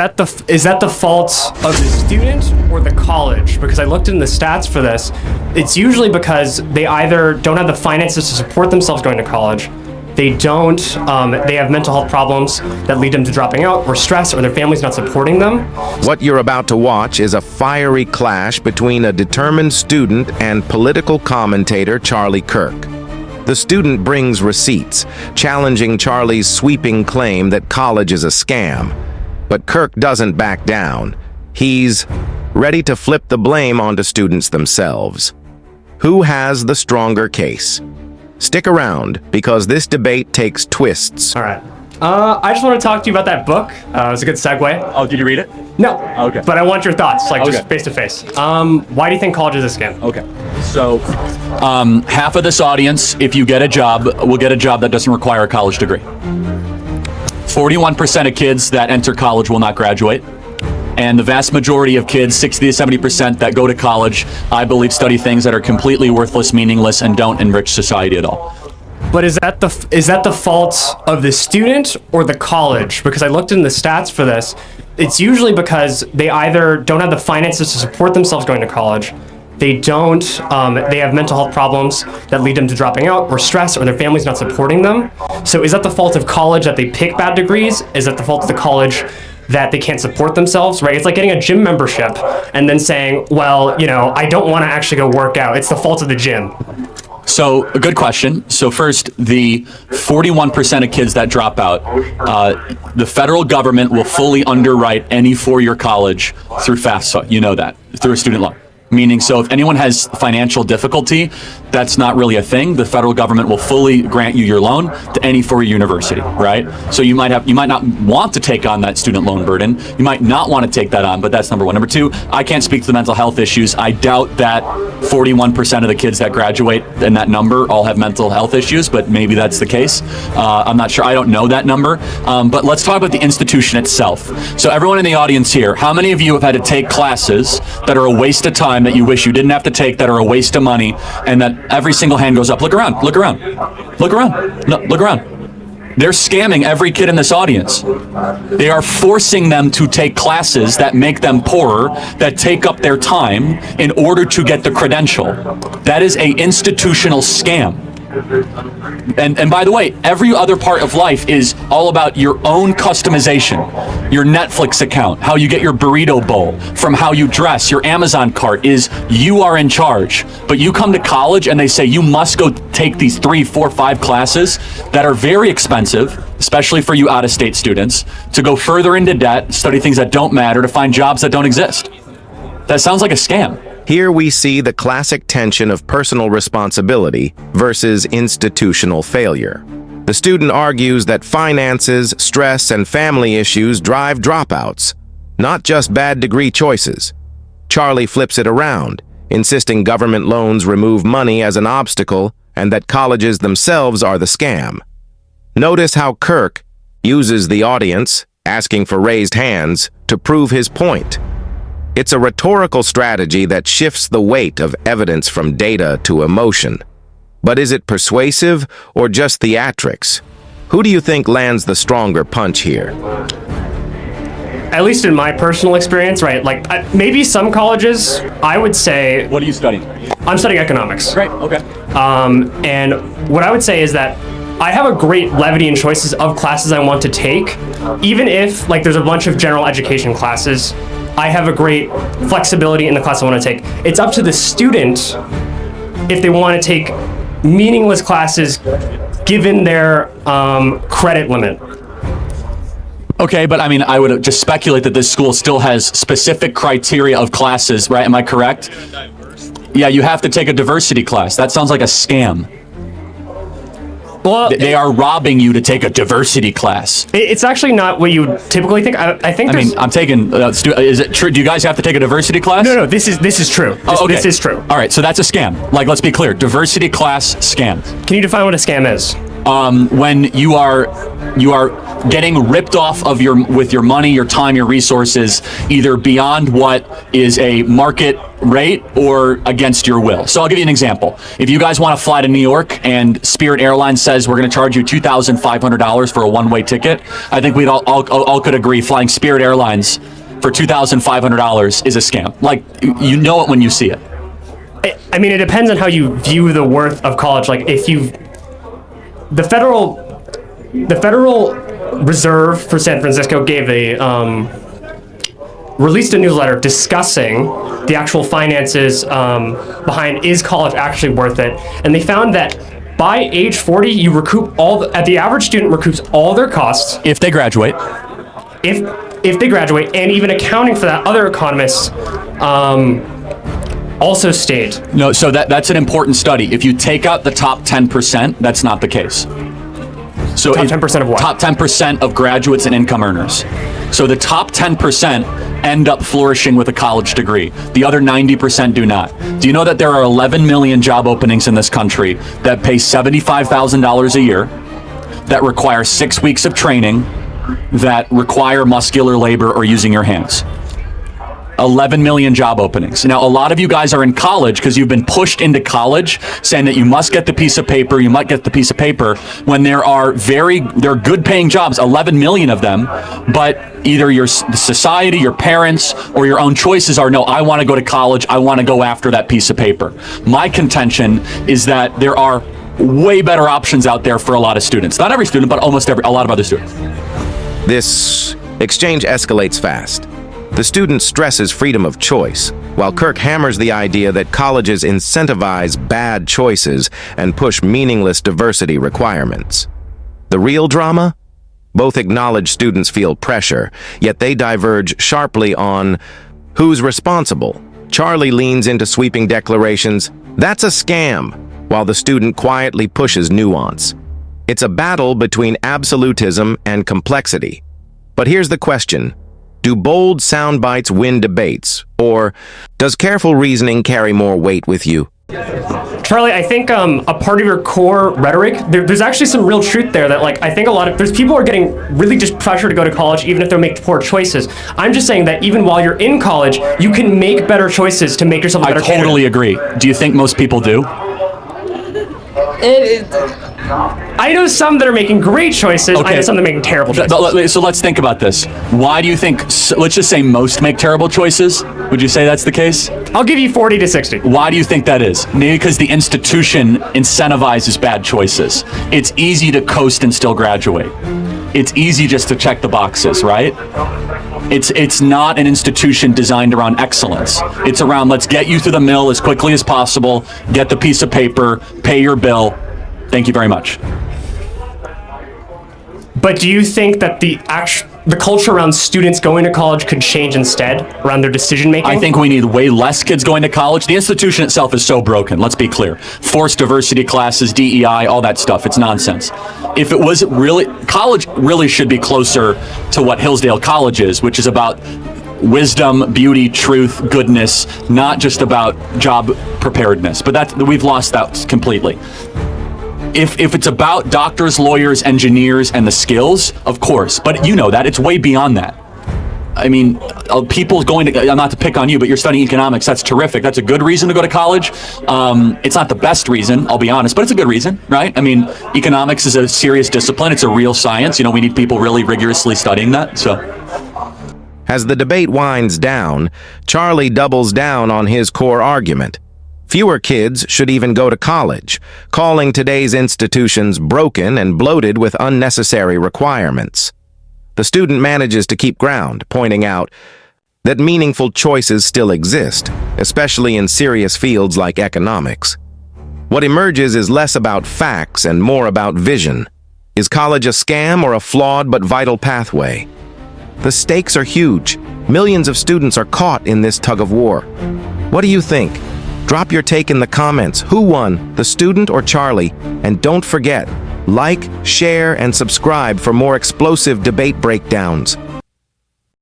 Is that the fault of the student or the college? Because I looked in the stats for this. It's usually because they either don't have the finances to support themselves going to college, they have mental health problems that lead them to dropping out, or stress, or their family's not supporting them. What you're about to watch is a fiery clash between a determined student and political commentator Charlie Kirk. The student brings receipts, challenging Charlie's sweeping claim that college is a scam. But Kirk doesn't back down. He's ready to flip the blame onto students themselves. Who has the stronger case? Stick around, because this debate takes twists. All right. I just want to talk to you about that book. It was a good segue. Oh, did you read it? No. Okay. But I want your thoughts, just face to face. Why do you think college is a scam? Okay. So, half of this audience, if you get a job, will get a job that doesn't require a college degree. 41% of kids that enter college will not graduate. And the vast majority of kids, 60 to 70% that go to college, I believe study things that are completely worthless, meaningless, and don't enrich society at all. But is that the fault of the student or the college? Because I looked in the stats for this. It's usually because they either don't have the finances to support themselves going to college, they have mental health problems that lead them to dropping out, or stress, or their family's not supporting them. So is that the fault of college that they pick bad degrees? Is that the fault of the college that they can't support themselves, right? It's like getting a gym membership and then saying, well, I don't want to actually go work out. It's the fault of the gym. So, a good question. So first, the 41% of kids that drop out, the federal government will fully underwrite any four-year college through FAFSA. You know that, through a student loan. Meaning, so if anyone has financial difficulty, that's not really a thing. The federal government will fully grant you your loan to any four-year university, right? So you might not want to take on that student loan burden. You might not want to take that on, but that's number one. Number two, I can't speak to the mental health issues. I doubt that 41% of the kids that graduate in that number all have mental health issues, but maybe that's the case. I'm not sure. I don't know that number. But let's talk about the institution itself. So everyone in the audience here, how many of you have had to take classes that are a waste of time, that you wish you didn't have to take, that are a waste of money, and that every single hand goes up? Look around, look around, look around, no, look around. They're scamming every kid in this audience. They are forcing them to take classes that make them poorer, that take up their time in order to get the credential. That is an institutional scam. And by the way, every other part of life is all about your own customization. Your Netflix account, how you get your burrito bowl, from how you dress, your Amazon cart is you are in charge. But you come to college and they say you must go take these 3, 4, 5 classes that are very expensive, especially for you out-of-state students, to go further into debt, study things that don't matter, to find jobs that don't exist. That sounds like a scam. Here we see the classic tension of personal responsibility versus institutional failure. The student argues that finances, stress, and family issues drive dropouts, not just bad degree choices. Charlie flips it around, insisting government loans remove money as an obstacle and that colleges themselves are the scam. Notice how Kirk uses the audience, asking for raised hands, to prove his point. It's a rhetorical strategy that shifts the weight of evidence from data to emotion. But is it persuasive or just theatrics? Who do you think lands the stronger punch here? At least in my personal experience, right? Maybe some colleges, I would say... What are you studying? I'm studying economics. Great, okay. And what I would say is that I have a great levity and choices of classes I want to take. Even if, there's a bunch of general education classes, I have a great flexibility in the class I want to take. It's up to the student if they want to take meaningless classes given their credit limit. Okay, but I would just speculate that this school still has specific criteria of classes, right? Am I correct? Yeah, you have to take a diversity class. That sounds like a scam. Well, they are robbing you to take a diversity class. It's actually not what you would typically think. I think. I'm taking. Is it true? Do you guys have to take a diversity class? No. This is true. This is true. All right, so that's a scam. Let's be clear. Diversity class scam. Can you define what a scam is? when you are getting ripped off of with your money, your time, your resources, either beyond what is a market rate or against your will. So I'll give you an example. If you guys want to fly to New York and Spirit Airlines says we're going to charge you $2,500 for a one-way ticket, I think we'd all could agree flying Spirit Airlines for $2,500 is a scam. Like, you know it when you see it. I mean, it depends on how you view the worth of college. Like, if you, the Federal Reserve for San Francisco released a newsletter discussing the actual finances behind, is college actually worth it? And they found that by age 40, you recoup the average student recoups all their costs. If they graduate. If they graduate, and even accounting for that, other economists also state. No, so that's an important study. If you take out the top 10%, that's not the case. So top 10% of what? Top 10% of graduates and income earners. So the top 10% end up flourishing with a college degree. The other 90% do not. Do you know that there are 11 million job openings in this country that pay $75,000 a year, that require 6 weeks of training, that require muscular labor or using your hands? 11 million job openings. Now, a lot of you guys are in college because you've been pushed into college saying that you must get the piece of paper, when there are good paying jobs, 11 million of them, but either your society, your parents, or your own choices are, no, I want to go to college, I want to go after that piece of paper. My contention is that there are way better options out there for a lot of students. Not every student, but a lot of other students. This exchange escalates fast. The student stresses freedom of choice, while Kirk hammers the idea that colleges incentivize bad choices and push meaningless diversity requirements. The real drama? Both acknowledge students feel pressure, yet they diverge sharply on who's responsible. Charlie leans into sweeping declarations, "That's a scam," while the student quietly pushes nuance. It's a battle between absolutism and complexity. But here's the question. Do bold sound bites win debates, or does careful reasoning carry more weight with you? Charlie, I think a part of your core rhetoric, there's actually some real truth there that, like, I think there's people are getting really just pressure to go to college even if they're making poor choices. I'm just saying that even while you're in college, you can make better choices to make yourself a better candidate. I totally agree. Do you think most people do? I know some that are making great choices. Okay. I know some that are making terrible choices. So let's think about this. Why do you think, let's just say most make terrible choices? Would you say that's the case? I'll give you 40 to 60. Why do you think that is? Maybe because the institution incentivizes bad choices. It's easy to coast and still graduate. It's easy just to check the boxes, right? It's not an institution designed around excellence. It's around, let's get you through the mill as quickly as possible, get the piece of paper, pay your bill. Thank you very much. But do you think that the culture around students going to college could change instead, around their decision making? I think we need way less kids going to college. The institution itself is so broken, let's be clear. Forced diversity classes, DEI, all that stuff, it's nonsense. If it was really, college really should be closer to what Hillsdale College is, which is about wisdom, beauty, truth, goodness, not just about job preparedness. But we've lost that completely. If it's about doctors, lawyers, engineers, and the skills, of course, but you know that, it's way beyond that. I mean, people going to, not to pick on you, but you're studying economics, that's terrific. That's a good reason to go to college. It's not the best reason, I'll be honest, but it's a good reason, right? I mean, economics is a serious discipline. It's a real science. You know, we need people really rigorously studying that, so. As the debate winds down, Charlie doubles down on his core argument. Fewer kids should even go to college, calling today's institutions broken and bloated with unnecessary requirements. The student manages to keep ground, pointing out that meaningful choices still exist, especially in serious fields like economics. What emerges is less about facts and more about vision. Is college a scam or a flawed but vital pathway? The stakes are huge. Millions of students are caught in this tug of war. What do you think? Drop your take in the comments. Who won, the student or Charlie? And don't forget, like, share, and subscribe for more explosive debate breakdowns.